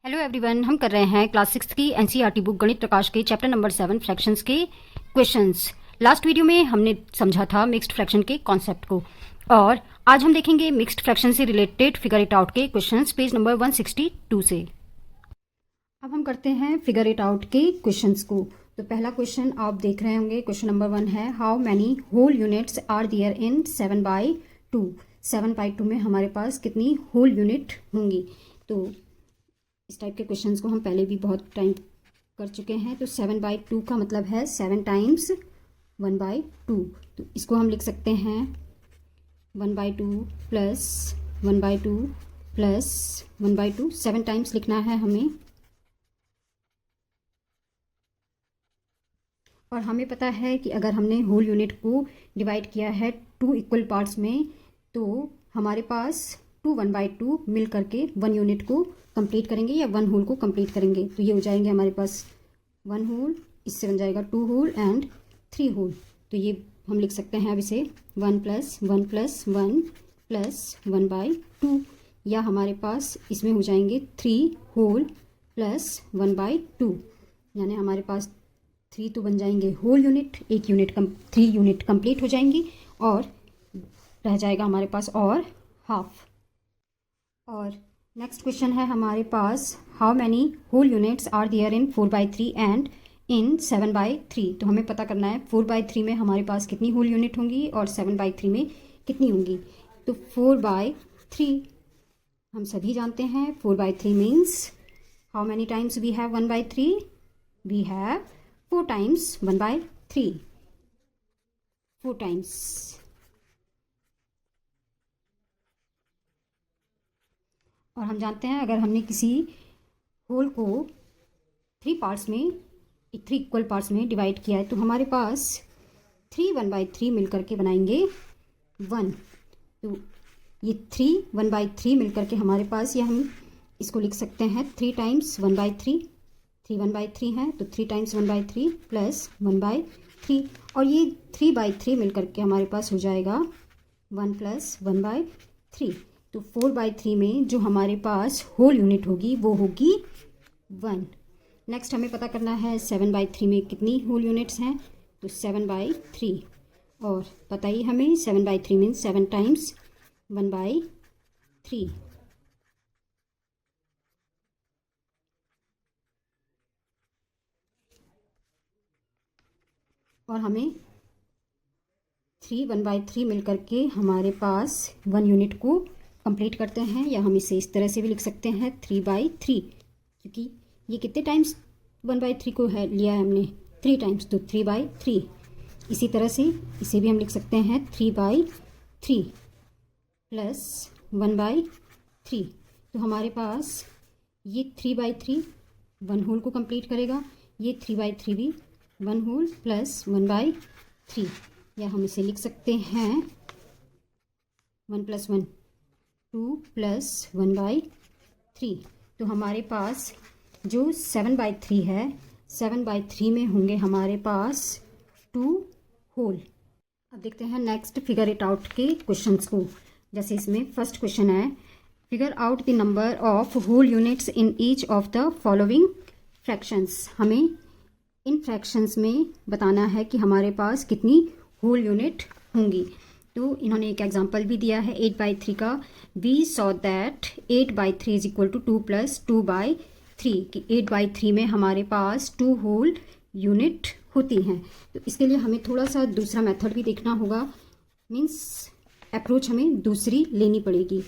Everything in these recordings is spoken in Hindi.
हेलो एवरीवन, हम कर रहे हैं क्लास 6 की एनसीईआरटी बुक गणित प्रकाश के चैप्टर नंबर 7 फ्रैक्शंस के क्वेश्चंस। लास्ट वीडियो में हमने समझा था मिक्स्ड फ्रैक्शन के कॉन्सेप्ट को, और आज हम देखेंगे मिक्स्ड फ्रैक्शन से रिलेटेड फिगर इट आउट के क्वेश्चंस पेज नंबर 162 से। अब हम करते हैं फिगर इट आउट के क्वेश्चंस को। तो पहला क्वेश्चन आप देख रहे होंगे, क्वेश्चन नंबर 1 है, how many whole units are there in 7/2। 7/2 में हमारे पास कितनी होल यूनिट होंगी। तो इस टाइप के क्वेश्चंस को हम पहले भी बहुत टाइम कर चुके हैं। तो 7/2 का मतलब है 7 टाइम्स 1/2। तो इसको हम लिख सकते हैं 1/2 प्लस 1/2 प्लस 1/2। 7 टाइम्स लिखना है हमें, और हमें पता है कि अगर हमने होल यूनिट को डिवाइड किया है 2 इक्वल पार्ट्स में, तो हमारे पास 2 1/2 मिल करके 1 यूनिट को कंप्लीट करेंगे या 1 होल को कंप्लीट करेंगे। तो ये हो जाएंगे हमारे पास 1 होल, इससे बन जाएगा 2 होल एंड 3 होल। तो ये हम लिख सकते हैं अब इसे 1 + 1 + 1 प्लस 1/2, या हमारे पास इसमें हो जाएंगे 3 होल प्लस 1/2, यानी हमारे पास 3 तो बन जाएंगे होल यूनिट, 3 यूनिट कंप्लीट हो जाएंगी, और रह जाएगा हमारे पास और हाफ। और नेक्स्ट क्वेश्चन है हमारे पास, how many whole units are there in 4/3 and in 7/3। तो हमें पता करना है 4/3 में हमारे पास कितनी होल यूनिट होंगी और 7/3 में कितनी होंगी। तो 4/3 हम सभी जानते हैं, 4/3 means how many times we have 1/3, we have 4 times 1/3, 4 times. और हम जानते हैं अगर हमने किसी होल को 3 पार्ट्स में, 3 इक्वल पार्ट्स में डिवाइड किया है, तो हमारे पास 3 1/3 मिल करके बनाएंगे 1। तो ये 3 1/3 मिल करके हमारे पास, या हम इसको लिख सकते हैं 3 टाइम्स 1/3। 3 1/3 है तो 3 टाइम्स 1/3 प्लस 1/3, और ये 3/3 मिल करके हमारे पास हो जाएगा 1 + 1/3। तो 4/3 में जो हमारे पास होल यूनिट होगी वो होगी 1। नेक्स्ट हमें पता करना है 7/3 में कितनी होल यूनिट्स हैं। तो 7/3, और पता ही हमें 7/3 मीन्स 7 टाइम्स 1/3। और हमें 3 1/3 मिल करके हमारे पास 1 यूनिट को कंप्लीट करते हैं, या हम इसे इस तरह से भी लिख सकते हैं 3/3, क्योंकि ये कितने टाइम्स 1/3 को है लिया है हमने, 3 टाइम्स, तो 3/3। इसी तरह से इसे भी हम लिख सकते हैं 3/3 प्लस 1/3। तो हमारे पास ये 3/3 1 होल को कंप्लीट करेगा, ये 3/3 भी 1 होल प्लस 1/3, या हम इसे लिख सकते हैं 1 + 1 2 प्लस 1/3। तो हमारे पास जो 7/3 है, 7/3 में होंगे हमारे पास 2 होल। अब देखते हैं नेक्स्ट फिगर इट आउट के क्वेश्चंस को। जैसे इसमें फर्स्ट क्वेश्चन है, figure out the number of whole units in each of the following fractions. हमें इन फ्रैक्शंस में बताना है कि हमारे पास कितनी होल यूनिट होंगी। तो इन्होंने एक एग्जांपल भी दिया है 8/3 का, we saw that 8/3 is equal to 2 + 2/3, कि 8/3 में हमारे पास 2 होल यूनिट होती हैं। तो इसके लिए हमें थोड़ा सा दूसरा मेथड भी देखना होगा, मीन्स अप्रोच हमें दूसरी लेनी पड़ेगी।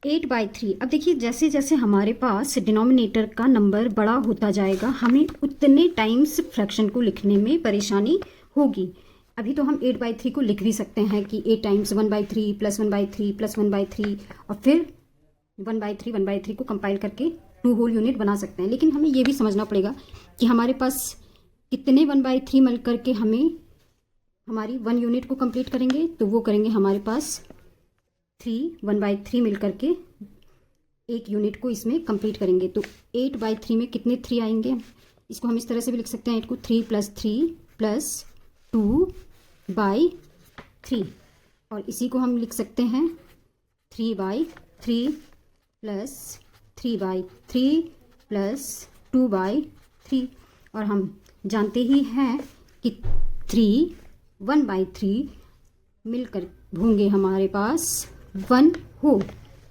8/3, अब देखिए जैसे जैसे हमारे पास डिनोमिनेटर का नंबर बड़ा होता जाएगा, हमें उतने टाइम्स फ्रैक्शन को लिखने में परेशानी होगी। अभी तो हम 8/3 को लिख भी सकते हैं कि 8 टाइम्स 1/3 प्लस 1/3 प्लस 1/3, और फिर 1/3 को कंपाइल करके 2 होल यूनिट बना सकते हैं। लेकिन हमें ये भी समझना पड़ेगा कि हमारे पास कितने 1/3 मिल करके हमें हमारी 1 यूनिट को कंप्लीट करेंगे। तो वो करेंगे हमारे पास 3 1/3 मिल करके 1 यूनिट को इसमें कंप्लीट करेंगे। तो 8/3 में कितने 3 आएंगे, इसको हम इस तरह से भी लिख सकते हैं, 8 को 3 + 3 + 2/3, और इसी को हम लिख सकते हैं 3/3 प्लस 3/3 प्लस 2/3। और हम जानते ही हैं कि 3 1/3 मिलकर होंगे हमारे पास 1 होल।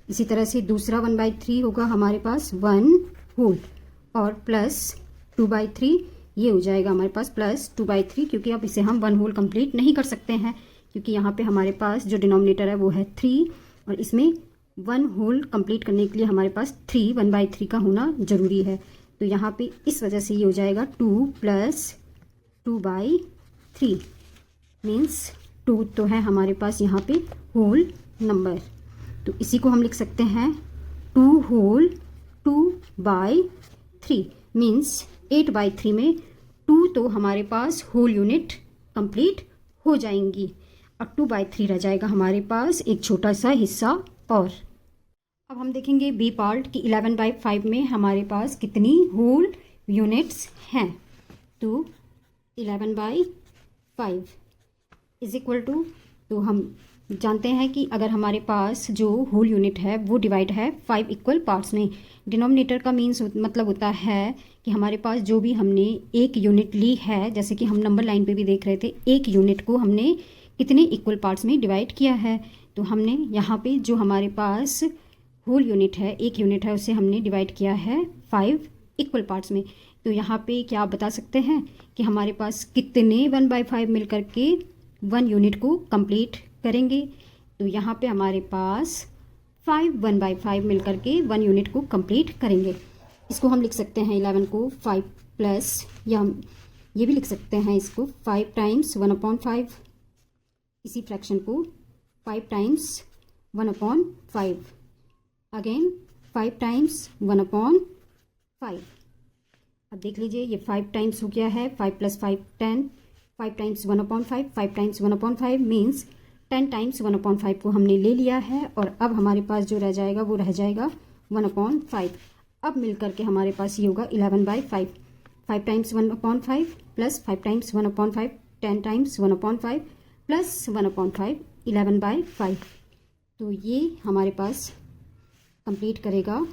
इसी तरह से दूसरा 1/3 होगा हमारे पास 1 होल, और प्लस 2/3 ये हो जाएगा हमारे पास प्लस 2/3, क्योंकि अब इसे हम 1 होल कंप्लीट नहीं कर सकते हैं, क्योंकि यहाँ पे हमारे पास जो डिनोमिनेटर है वो है 3, और इसमें 1 होल कंप्लीट करने के लिए हमारे पास 3 1/3 का होना ज़रूरी है। तो यहाँ पे इस वजह से ये हो जाएगा 2 प्लस 2/3 मीन्स 2 तो है हमारे पास यहाँ पे होल नंबर। तो इसी को हम लिख सकते हैं 2 होल 2/3 मीन्स 8/3 में 2 तो हमारे पास होल यूनिट कंप्लीट हो जाएंगी, और 2/3 रह जाएगा हमारे पास एक छोटा सा हिस्सा। और अब हम देखेंगे बी पार्ट कि 11/5 में हमारे पास कितनी होल यूनिट्स हैं। तो 11/5 इज इक्वल टू, तो हम जानते हैं कि अगर हमारे पास जो होल यूनिट है वो डिवाइड है 5 इक्वल पार्ट्स में। डिनोमिनेटर का मीन्स मतलब होता है कि हमारे पास जो भी हमने एक यूनिट ली है, जैसे कि हम नंबर लाइन पे भी देख रहे थे, एक यूनिट को हमने कितने इक्वल पार्ट्स में डिवाइड किया है। तो हमने यहाँ पे जो हमारे पास होल यूनिट है, एक यूनिट है, उसे हमने डिवाइड किया है 5 इक्वल पार्ट्स में। तो यहाँ पे क्या आप बता सकते हैं कि हमारे पास कितने 1/5 मिल करके 1 यूनिट को कंप्लीट करेंगे। तो यहाँ पे हमारे पास 5 1/5 मिल करके 1 यूनिट को कंप्लीट करेंगे। इसको हम लिख सकते हैं 11 को 5 प्लस, या हम ये भी लिख सकते हैं इसको 5 टाइम्स 1/5, इसी फ्रैक्शन को 5 टाइम्स 1/5, अगेन 5 टाइम्स 1/5। अब देख लीजिए ये 5 टाइम्स हो गया है, 5 + 5 10, 5 टाइम्स 1/5, 5 टाइम्स 1/5 मीन्स 10 टाइम्स 1/5 को हमने ले लिया है, और अब हमारे पास जो रह जाएगा वो रह जाएगा 1/5। अब मिल करके हमारे पास ये होगा 11/5, 5 times 1/5 plus 5 times 1/5, 10 times 1/5 plus 1/5, 11/5। तो ये हमारे पास कंप्लीट करेगा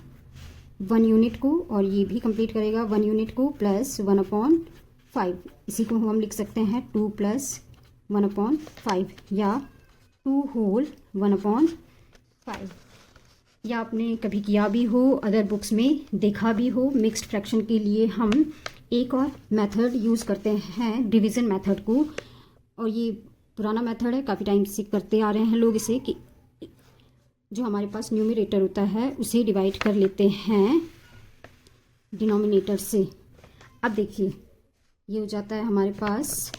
1 यूनिट को, और ये भी कंप्लीट करेगा 1 यूनिट को प्लस 1/5। इसी को हम लिख सकते हैं 2 + 1/5 या 2 होल 1/5। या आपने कभी किया भी हो, अदर बुक्स में देखा भी हो, मिक्स्ड फ्रैक्शन के लिए हम एक और मेथड यूज़ करते हैं, डिवीज़न मेथड को। और ये पुराना मेथड है, काफ़ी टाइम से करते आ रहे हैं लोग इसे, कि जो हमारे पास न्यूमरेटर होता है उसे डिवाइड कर लेते हैं डिनोमिनेटर से। अब देखिए ये हो जाता है हमारे पास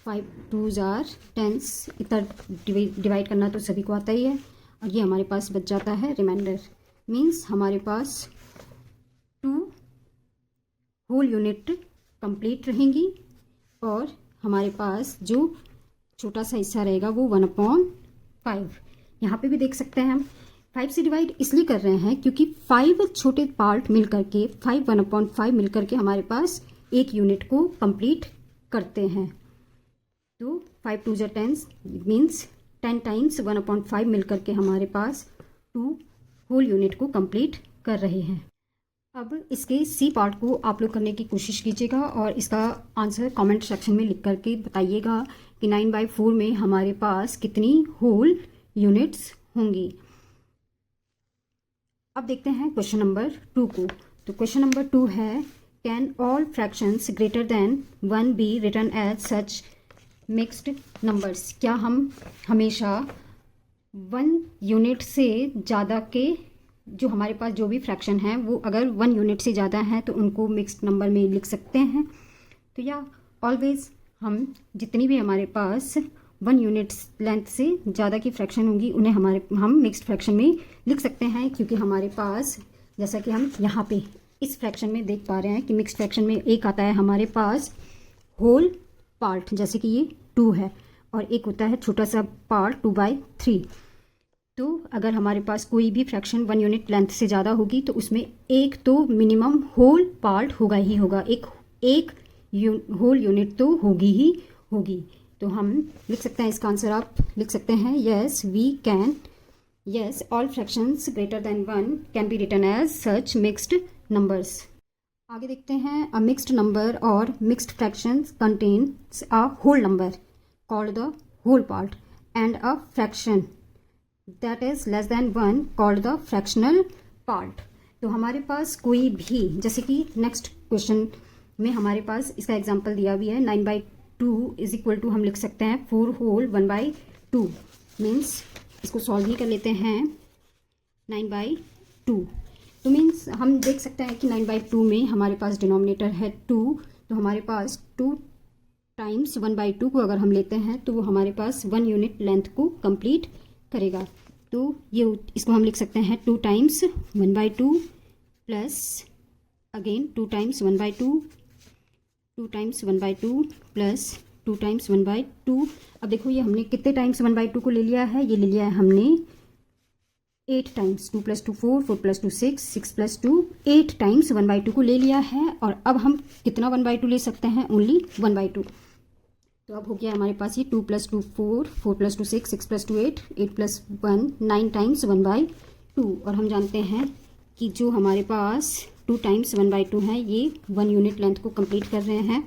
5 2s are 10, इतना डिवाइड करना तो सभी को आता ही है, और ये हमारे पास बच जाता है रिमाइंडर। मीन्स हमारे पास 2 होल यूनिट कंप्लीट रहेंगी, और हमारे पास जो छोटा सा हिस्सा रहेगा वो 1/5। यहाँ पे भी देख सकते हैं हम 5 से डिवाइड इसलिए कर रहे हैं क्योंकि 5 छोटे पार्ट मिल करके 5 1/5 मिल करके हमारे पास एक यूनिट को कंप्लीट करते हैं। तो 5 2s are 10 मीन्स 10 टाइम्स 1/5 मिल करके हमारे पास 2 होल यूनिट को कंप्लीट कर रहे हैं। अब इसके सी पार्ट को आप लोग करने की कोशिश कीजिएगा, और इसका आंसर कमेंट सेक्शन में लिख करके बताइएगा कि 9/4 में हमारे पास कितनी होल यूनिट्स होंगी। अब देखते हैं क्वेश्चन नंबर 2 को। तो क्वेश्चन नंबर 2 है, can all fractions greater than 1 be written as such mixed numbers. क्या हम हमेशा 1 यूनिट से ज़्यादा के जो हमारे पास जो भी फ्रैक्शन है वो अगर 1 यूनिट से ज़्यादा हैं तो उनको मिक्स्ड नंबर में लिख सकते हैं। तो या ऑलवेज हम जितनी भी हमारे पास 1 यूनिट लेंथ से ज़्यादा की फ्रैक्शन होंगी उन्हें हम मिक्स्ड फ्रैक्शन में लिख सकते हैं, क्योंकि हमारे पास जैसा कि हम यहाँ पे इस फ्रैक्शन में देख पा रहे हैं कि मिक्स्ड फ्रैक्शन में एक आता है हमारे पास होल पार्ट, जैसे कि ये 2 है, और एक होता है छोटा सा पार्ट 2/3। तो अगर हमारे पास कोई भी फ्रैक्शन 1 यूनिट लेंथ से ज़्यादा होगी तो उसमें एक तो मिनिमम होल पार्ट होगा ही होगा, एक होल यूनिट तो होगी ही होगी। तो हम लिख सकते हैं इसका आंसर आप लिख सकते हैं, yes we can Yes, all fractions greater than 1 can be written as such mixed numbers. आगे देखते हैं. A mixed number or mixed fractions contains a whole number called the whole part and a fraction that is less than 1 called the fractional part. तो हमारे पास कोई भी, जैसे कि नेक्स्ट क्वेश्चन में हमारे पास इसका एग्जांपल दिया भी है. 9/2 इज इक्वल टू हम लिख सकते हैं 4 होल 1/2 मीन्स इसको सॉल्व ही कर लेते हैं. 9/2 तो मीन्स हम देख सकते हैं कि 9/2 में हमारे पास डिनोमिनेटर है 2, तो हमारे पास 2 टाइम्स 1/2 को अगर हम लेते हैं तो वो हमारे पास 1 यूनिट लेंथ को कंप्लीट करेगा. तो ये इसको हम लिख सकते हैं 2 times 1/2 plus again 2 times 1/2, 2 times 1/2 plus 2 times 1/2. अब देखो ये हमने कितने टाइम्स 1/2 को ले लिया है, ये ले लिया है हमने 8 टाइम्स. 2 + 2 4, 4 + 2 6, 6 + 2 8 टाइम्स 1/2 को ले लिया है. और अब हम कितना 1/2 ले सकते हैं, ओनली 1/2. तो अब हो गया हमारे पास ये 2 + 2 4, 4 + 2 6, 6 + 2 8, 8 + 1 9 टाइम्स 1/2. और हम जानते हैं कि जो हमारे पास 2 टाइम्स 1/2 है ये 1 यूनिट लेंथ को कंप्लीट कर रहे हैं.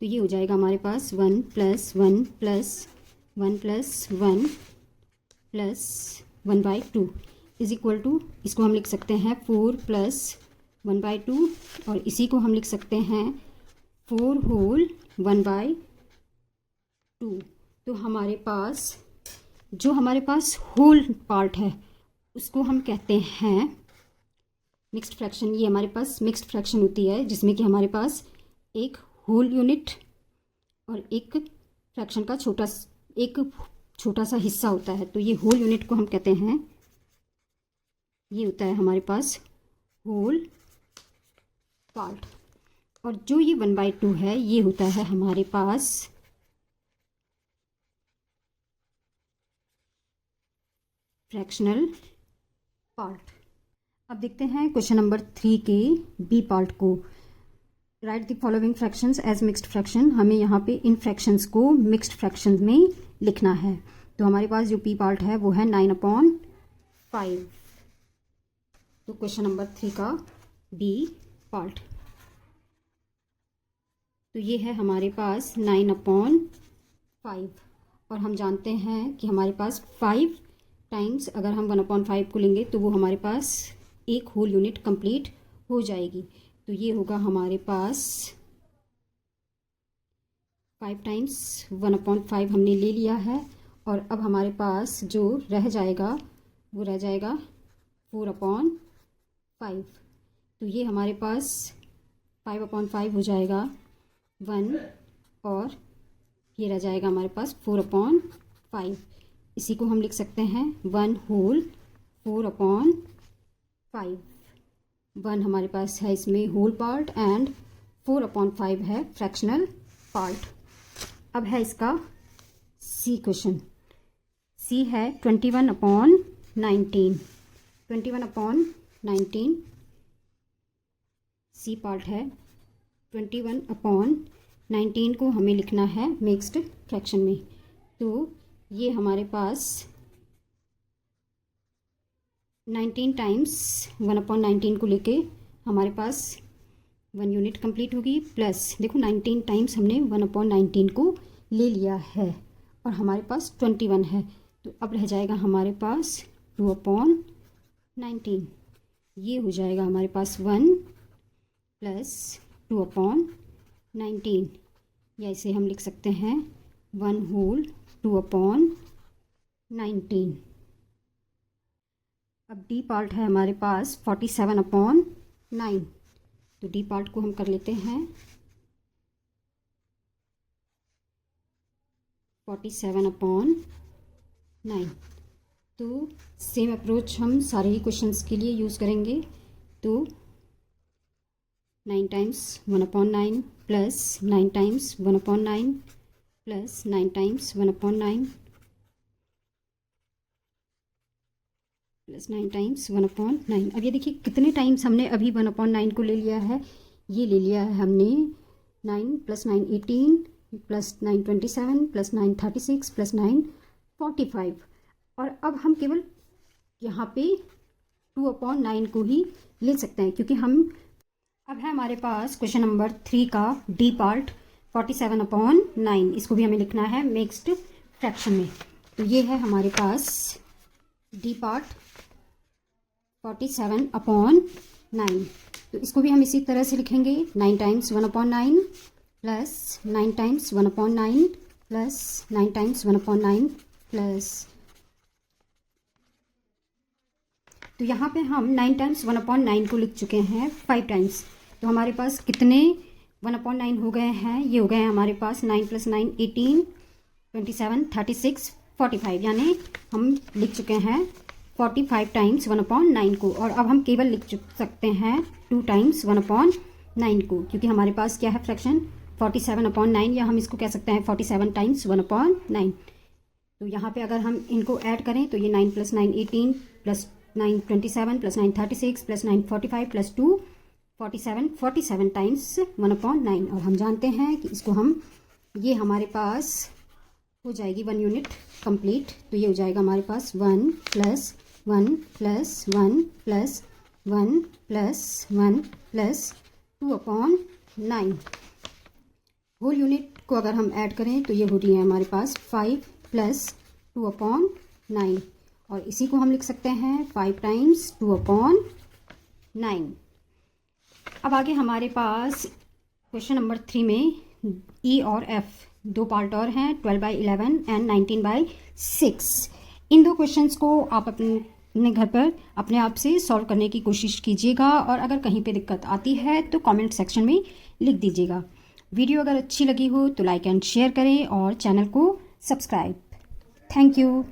तो ये हो जाएगा हमारे पास 1 + 1 + 1 + 1 + 1/2 इज इक्वल टू, इसको हम लिख सकते हैं 4 + 1/2 और इसी को हम लिख सकते हैं 4 होल 1/2. तो हमारे पास जो हमारे पास होल पार्ट है उसको हम कहते हैं मिक्स्ड फ्रैक्शन. ये हमारे पास मिक्स्ड फ्रैक्शन होती है जिसमें कि हमारे पास एक होल यूनिट और एक फ्रैक्शन का छोटा सा हिस्सा होता है. तो ये होल यूनिट को हम कहते हैं, ये होता है हमारे पास होल पार्ट. और जो ये 1/2 है ये होता है हमारे पास फ्रैक्शनल पार्ट. अब देखते हैं क्वेश्चन नंबर 3 के बी पार्ट को. Write the following fractions as mixed fraction. हमें यहाँ पे इन फ्रैक्शंस को मिक्स्ड फ्रैक्शंस में लिखना है. तो हमारे पास जो पी पार्ट है वो है 9/5. तो क्वेश्चन नंबर 3 का बी पार्ट. तो ये है हमारे पास 9/5 और हम जानते हैं कि हमारे पास 5 टाइम्स अगर हम 1/5 को लेंगे तो वो हमारे पास एक होल यूनिट कंप्लीट हो जाएगी. तो ये होगा हमारे पास 5 टाइम्स 1/5 हमने ले लिया है. और अब हमारे पास जो रह जाएगा वो रह जाएगा 4/5. तो ये हमारे पास 5/5 हो जाएगा 1 और ये रह जाएगा हमारे पास 4/5. इसी को हम लिख सकते हैं 1 होल 4/5. 1 हमारे पास है इसमें होल पार्ट एंड 4/5 है फ्रैक्शनल पार्ट. अब है इसका सी क्वेश्चन. सी है 21/19. 21/19 सी पार्ट है. 21/19 को हमें लिखना है मिक्स्ड फ्रैक्शन में. तो ये हमारे पास 19 टाइम्स 1/19 को लेके हमारे पास 1 यूनिट कंप्लीट होगी. प्लस देखो 19 टाइम्स हमने 1/19 को ले लिया है और हमारे पास 21 है. तो अब रह जाएगा हमारे पास 2/19. ये हो जाएगा हमारे पास 1 प्लस 2/19 या इसे हम लिख सकते हैं 1 होल 2/19. अब डी पार्ट है हमारे पास 47/9. तो डी पार्ट को हम कर लेते हैं 47/9. तो सेम अप्रोच हम सारे ही क्वेश्चंस के लिए यूज़ करेंगे. तो 9 times 1/9 plus 9 times 1/9 plus 9 times 1/9 plus 9 times 1/9. अब ये देखिए कितने टाइम्स हमने अभी 1/9 को ले लिया है. ये ले लिया है हमने 9 + 9 18 प्लस 9 27 प्लस 9 36 प्लस 9 45. और अब हम केवल यहाँ पे 2/9 को ही ले सकते हैं, क्योंकि हम अब है हमारे पास क्वेश्चन नंबर 3 का डी पार्ट 47/9। इसको भी हमें लिखना है मिक्स्ड फ्रैक्शन में। तो ये है हमारे पास डी पार्ट 47/9। तो इसको भी हम इसी तरह से लिखेंगे 9 times 1/9 plus 9 times 1/9 plus 9 times 1/9 plus, तो यहाँ पे हम 9 टाइम्स 1/9 को लिख चुके हैं 5 टाइम्स। तो हमारे पास कितने 1/9 हो गए हैं? ये हो गए हैं हमारे पास 9 + 9 18 27 36 45, यानी हम लिख चुके हैं 45 टाइम्स 1/9 को। और अब हम केवल लिख सकते हैं 2 टाइम्स 1/9 को, क्योंकि हमारे पास क्या है फ्रैक्शन 47/9, या हम इसको कह सकते हैं 47 टाइम्स 1/9। तो यहाँ पे अगर हम इनको ऐड करें तो ये 9 + 9 18 plus 9 27 plus 9 36 plus 9 45 plus 2 47 times 1/9। और हम जानते हैं कि इसको हम, ये हमारे पास हो जाएगी 1 यूनिट कंप्लीट। तो ये हो जाएगा हमारे पास 1 + 1 + 1 + 1 + 1 + 2/9। होल यूनिट को अगर हम ऐड करें तो ये हो रही है हमारे पास 5 + 2/9, और इसी को हम लिख सकते हैं 5 टाइम्स 2/9। अब आगे हमारे पास क्वेश्चन नंबर 3 में ई और एफ 2 पार्ट और हैं, 12/11 एंड 19/6। इन 2 क्वेश्चंस को आप अपने घर पर अपने आप से सॉल्व करने की कोशिश कीजिएगा, और अगर कहीं पे दिक्कत आती है तो कमेंट सेक्शन में लिख दीजिएगा। वीडियो अगर अच्छी लगी हो तो लाइक एंड शेयर करें और चैनल को सब्सक्राइब। Thank you.